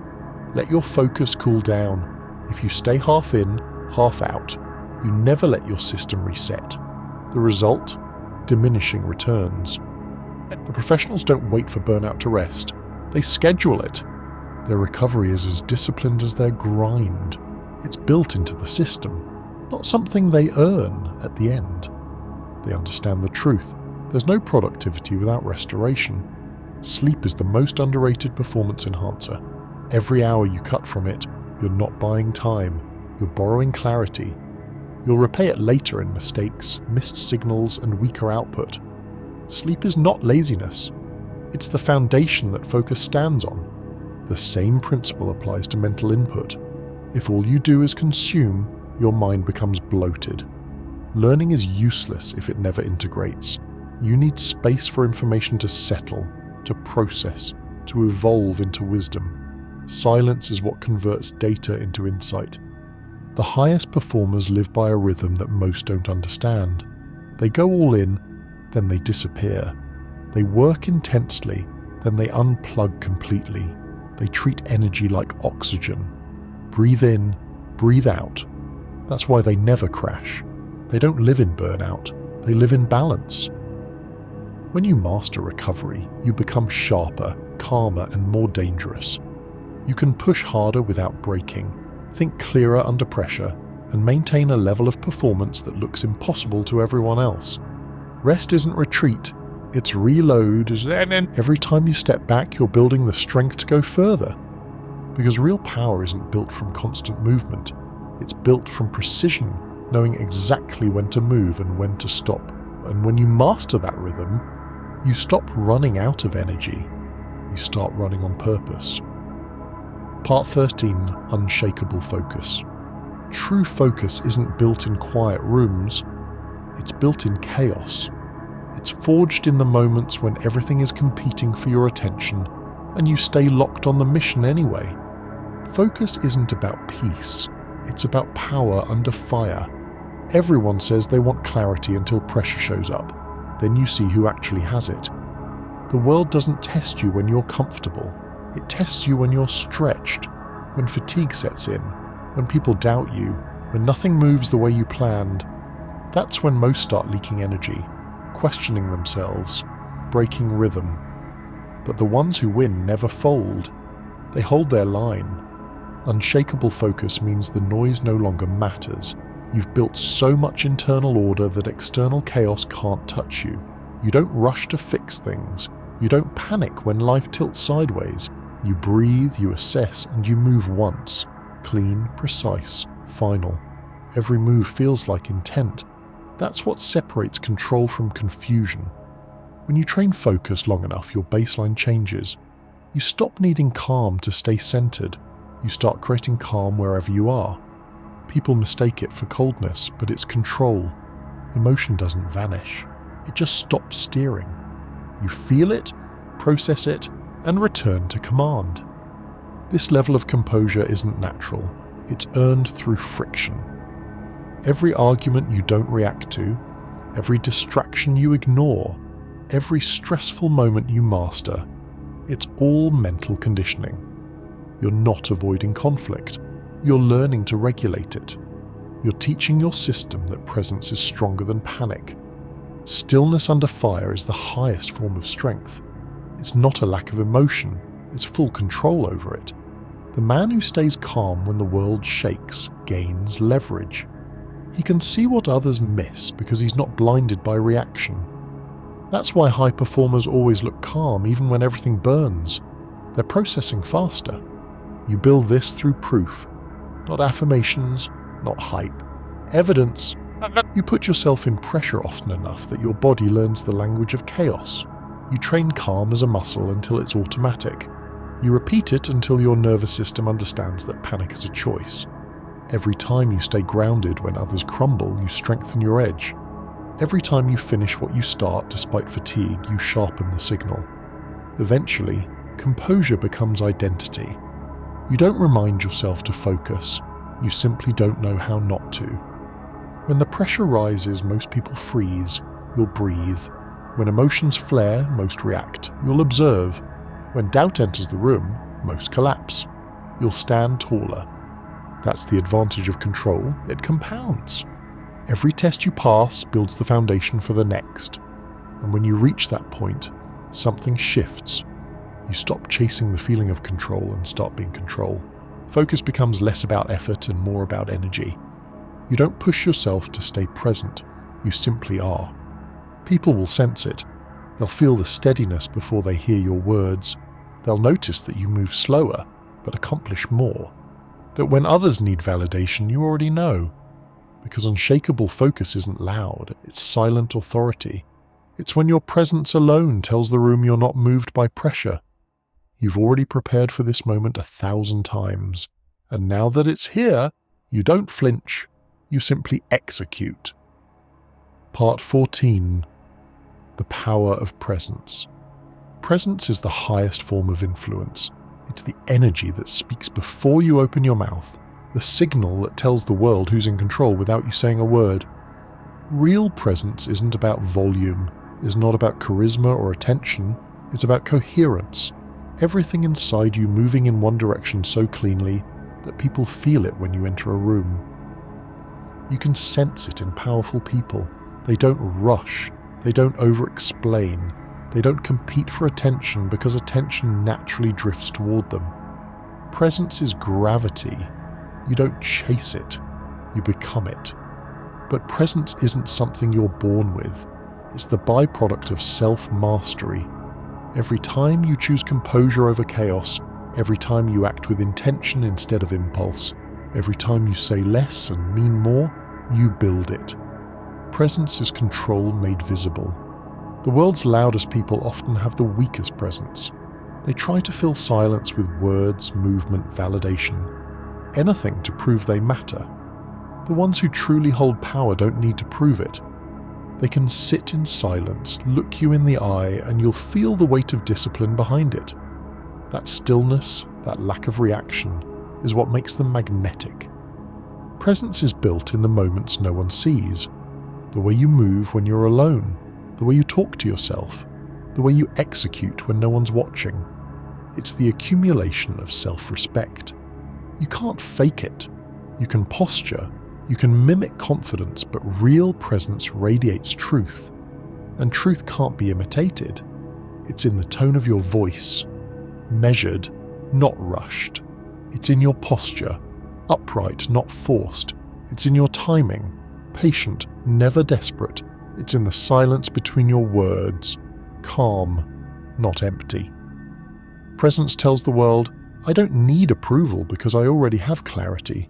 S1: Let your focus cool down. If you stay half in, half out, you never let your system reset. The result? Diminishing returns. The professionals don't wait for burnout to rest. They schedule it. Their recovery is as disciplined as their grind. It's built into the system, not something they earn at the end. They understand the truth. There's no productivity without restoration. Sleep is the most underrated performance enhancer. Every hour you cut from it, you're not buying time, you're borrowing clarity. You'll repay it later in mistakes, missed signals, and weaker output. Sleep is not laziness. It's the foundation that focus stands on. The same principle applies to mental input. If all you do is consume, your mind becomes bloated. Learning is useless if it never integrates. You need space for information to settle, to process, to evolve into wisdom. Silence is what converts data into insight. The highest performers live by a rhythm that most don't understand. They go all in, then they disappear. They work intensely, then they unplug completely. They treat energy like oxygen. Breathe in, breathe out. That's why they never crash. They don't live in burnout, they live in balance. When you master recovery, you become sharper, calmer, and more dangerous. You can push harder without breaking, think clearer under pressure, and maintain a level of performance that looks impossible to everyone else. Rest isn't retreat, it's reload, and every time you step back, you're building the strength to go further. Because real power isn't built from constant movement, it's built from precision, knowing exactly when to move and when to stop. And when you master that rhythm, you stop running out of energy. You start running on purpose. Part 13, Unshakable Focus. True focus isn't built in quiet rooms, it's built in chaos. It's forged in the moments when everything is competing for your attention and you stay locked on the mission anyway. Focus isn't about peace, it's about power under fire. Everyone says they want clarity until pressure shows up. Then you see who actually has it. The world doesn't test you when you're comfortable. It tests you when you're stretched, when fatigue sets in, when people doubt you, when nothing moves the way you planned. That's when most start leaking energy, questioning themselves, breaking rhythm. But the ones who win never fold. They hold their line. Unshakable focus means the noise no longer matters. You've built so much internal order that external chaos can't touch you. You don't rush to fix things. You don't panic when life tilts sideways. You breathe, you assess, and you move once. Clean, precise, final. Every move feels like intent. That's what separates control from confusion. When you train focus long enough, your baseline changes. You stop needing calm to stay centered. You start creating calm wherever you are. People mistake it for coldness, but it's control. Emotion doesn't vanish. It just stops steering. You feel it, process it, and return to command. This level of composure isn't natural. It's earned through friction. Every argument you don't react to, every distraction you ignore, every stressful moment you master, it's all mental conditioning. You're not avoiding conflict. You're learning to regulate it. You're teaching your system that presence is stronger than panic. Stillness under fire is the highest form of strength. It's not a lack of emotion, it's full control over it. The man who stays calm when the world shakes gains leverage. He can see what others miss because he's not blinded by reaction. That's why high performers always look calm even when everything burns. They're processing faster. You build this through proof, not affirmations, not hype. Evidence. You put yourself in pressure often enough that your body learns the language of chaos. You train calm as a muscle until it's automatic. You repeat it until your nervous system understands that panic is a choice. Every time you stay grounded when others crumble, you strengthen your edge. Every time you finish what you start despite fatigue, you sharpen the signal. Eventually, composure becomes identity. You don't remind yourself to focus, you simply don't know how not to. When the pressure rises, most people freeze, you'll breathe. When emotions flare, most react, you'll observe. When doubt enters the room, most collapse. You'll stand taller. That's the advantage of control, it compounds. Every test you pass builds the foundation for the next. And when you reach that point, something shifts. You stop chasing the feeling of control and start being control. Focus becomes less about effort and more about energy. You don't push yourself to stay present, you simply are. People will sense it. They'll feel the steadiness before they hear your words. They'll notice that you move slower, but accomplish more. That when others need validation, you already know. Because unshakable focus isn't loud, it's silent authority. It's when your presence alone tells the room you're not moved by pressure. You've already prepared for this moment 1,000 times. And now that it's here, you don't flinch, you simply execute. Part 14. The power of presence. Presence is the highest form of influence. It's the energy that speaks before you open your mouth, the signal that tells the world who's in control without you saying a word. Real presence isn't about volume, is not about charisma or attention, it's about coherence. Everything inside you moving in one direction so cleanly that people feel it when you enter a room. You can sense it in powerful people. They don't rush, they don't over-explain, they don't compete for attention because attention naturally drifts toward them. Presence is gravity. You don't chase it, you become it. But presence isn't something you're born with. It's the byproduct of self-mastery. Every time you choose composure over chaos, every time you act with intention instead of impulse, every time you say less and mean more, you build it. Presence is control made visible. The world's loudest people often have the weakest presence. They try to fill silence with words, movement, validation. Anything to prove they matter. The ones who truly hold power don't need to prove it. They can sit in silence, look you in the eye, and you'll feel the weight of discipline behind it. That stillness, that lack of reaction, is what makes them magnetic. Presence is built in the moments no one sees. The way you move when you're alone, the way you talk to yourself, the way you execute when no one's watching. It's the accumulation of self-respect. You can't fake it. You can posture, you can mimic confidence, but real presence radiates truth. And truth can't be imitated. It's in the tone of your voice. Measured, not rushed. It's in your posture, upright, not forced. It's in your timing, patient, never desperate. It's in the silence between your words, calm, not empty. Presence tells the world, I don't need approval because I already have clarity.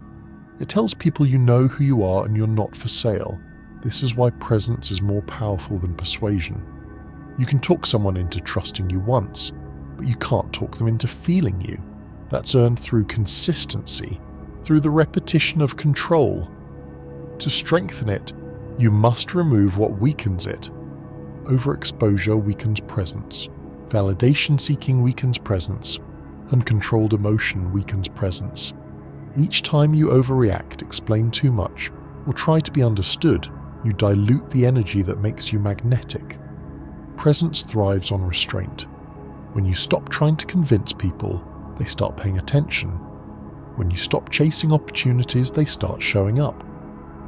S1: It tells people you know who you are and you're not for sale. This is why presence is more powerful than persuasion. You can talk someone into trusting you once, but you can't talk them into feeling you. That's earned through consistency, through the repetition of control. To strengthen it, you must remove what weakens it. Overexposure weakens presence. Validation-seeking weakens presence. Uncontrolled emotion weakens presence. Each time you overreact, explain too much, or try to be understood, you dilute the energy that makes you magnetic. Presence thrives on restraint. When you stop trying to convince people, they start paying attention. When you stop chasing opportunities, they start showing up.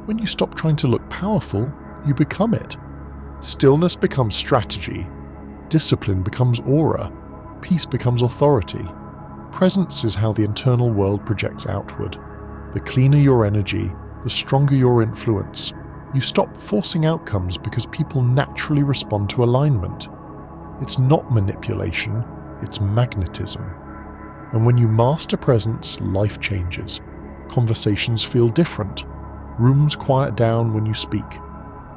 S1: When you stop trying to look powerful, you become it. Stillness becomes strategy. Discipline becomes aura. Peace becomes authority. Presence is how the internal world projects outward. The cleaner your energy, the stronger your influence. You stop forcing outcomes because people naturally respond to alignment. It's not manipulation, it's magnetism. And when you master presence, life changes. Conversations feel different. Rooms quiet down when you speak.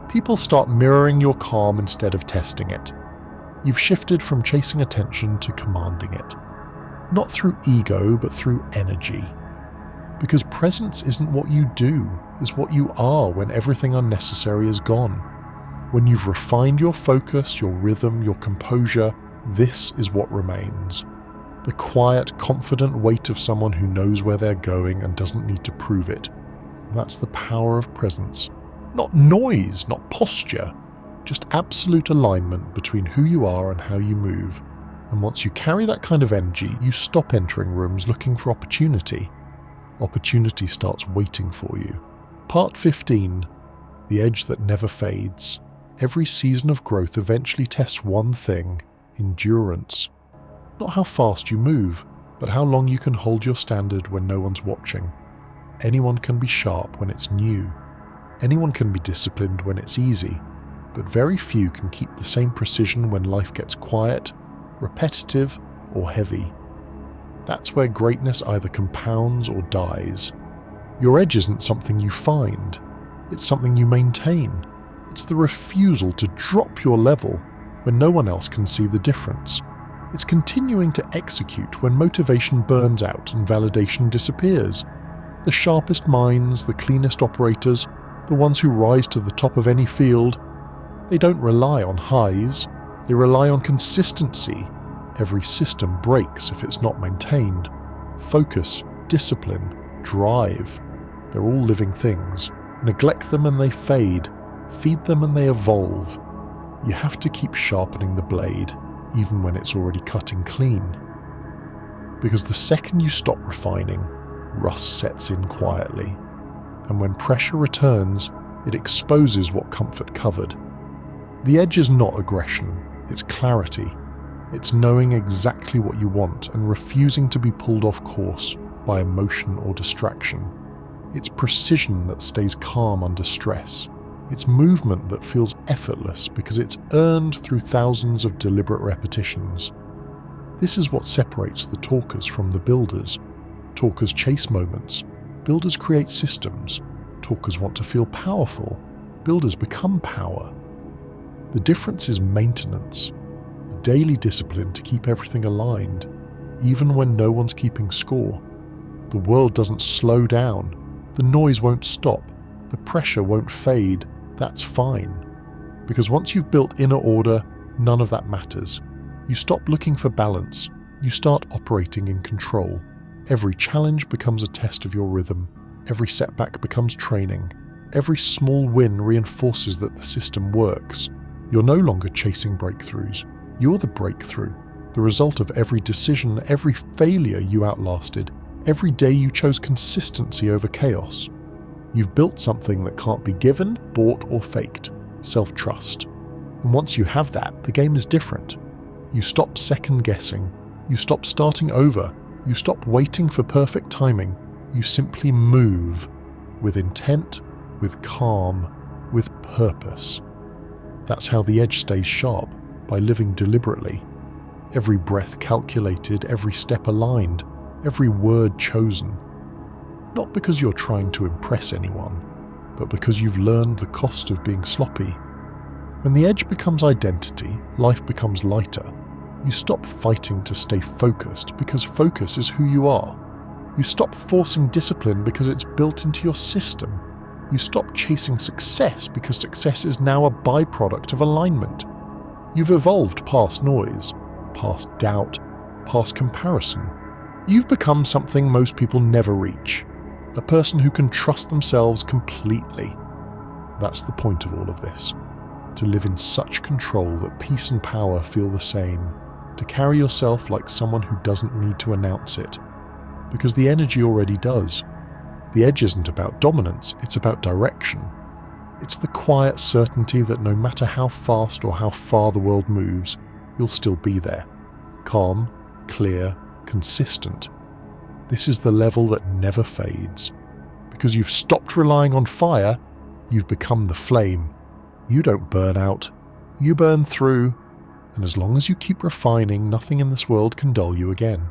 S1: People start mirroring your calm instead of testing it. You've shifted from chasing attention to commanding it. Not through ego, but through energy. Because presence isn't what you do, it's what you are when everything unnecessary is gone. When you've refined your focus, your rhythm, your composure, this is what remains. The quiet, confident weight of someone who knows where they're going and doesn't need to prove it. That's the power of presence. Not noise, not posture, just absolute alignment between who you are and how you move. And once you carry that kind of energy, you stop entering rooms looking for opportunity. Opportunity starts waiting for you. Part 15. The edge that never fades. Every season of growth eventually tests one thing: endurance. Not how fast you move, but how long you can hold your standard when no one's watching. Anyone can be sharp when it's new. Anyone can be disciplined when it's easy. But very few can keep the same precision when life gets quiet, repetitive, or heavy. That's where greatness either compounds or dies. Your edge isn't something you find, it's something you maintain. It's the refusal to drop your level when no one else can see the difference. It's continuing to execute when motivation burns out and validation disappears. The sharpest minds, the cleanest operators, the ones who rise to the top of any field, they don't rely on highs, they rely on consistency. Every system breaks if it's not maintained. Focus, discipline, drive, they're all living things. Neglect them and they fade. Feed them and they evolve. You have to keep sharpening the blade, even when it's already cutting clean. Because the second you stop refining, rust sets in quietly. And when pressure returns, it exposes what comfort covered. The edge is not aggression, it's clarity. It's knowing exactly what you want and refusing to be pulled off course by emotion or distraction. It's precision that stays calm under stress. It's movement that feels effortless because it's earned through thousands of deliberate repetitions. This is what separates the talkers from the builders. Talkers chase moments. Builders create systems. Talkers want to feel powerful. Builders become power. The difference is maintenance. The daily discipline to keep everything aligned, even when no one's keeping score. The world doesn't slow down. The noise won't stop. The pressure won't fade. That's fine. Because once you've built inner order, none of that matters. You stop looking for balance. You start operating in control. Every challenge becomes a test of your rhythm. Every setback becomes training. Every small win reinforces that the system works. You're no longer chasing breakthroughs. You're the breakthrough. The result of every decision, every failure you outlasted, every day you chose consistency over chaos. You've built something that can't be given, bought, or faked. Self-trust. And once you have that, the game is different. You stop second-guessing. You stop starting over. You stop waiting for perfect timing. You simply move. With intent, with calm, with purpose. That's how the edge stays sharp, by living deliberately. Every breath calculated, every step aligned, every word chosen. Not because you're trying to impress anyone, but because you've learned the cost of being sloppy. When the edge becomes identity, life becomes lighter. You stop fighting to stay focused because focus is who you are. You stop forcing discipline because it's built into your system. You stop chasing success because success is now a byproduct of alignment. You've evolved past noise, past doubt, past comparison. You've become something most people never reach. A person who can trust themselves completely. That's the point of all of this. To live in such control that peace and power feel the same. To carry yourself like someone who doesn't need to announce it. Because the energy already does. The edge isn't about dominance, it's about direction. It's the quiet certainty that no matter how fast or how far the world moves, you'll still be there. Calm, clear, consistent. This is the level that never fades. Because you've stopped relying on fire, you've become the flame. You don't burn out, you burn through, and as long as you keep refining, nothing in this world can dull you again.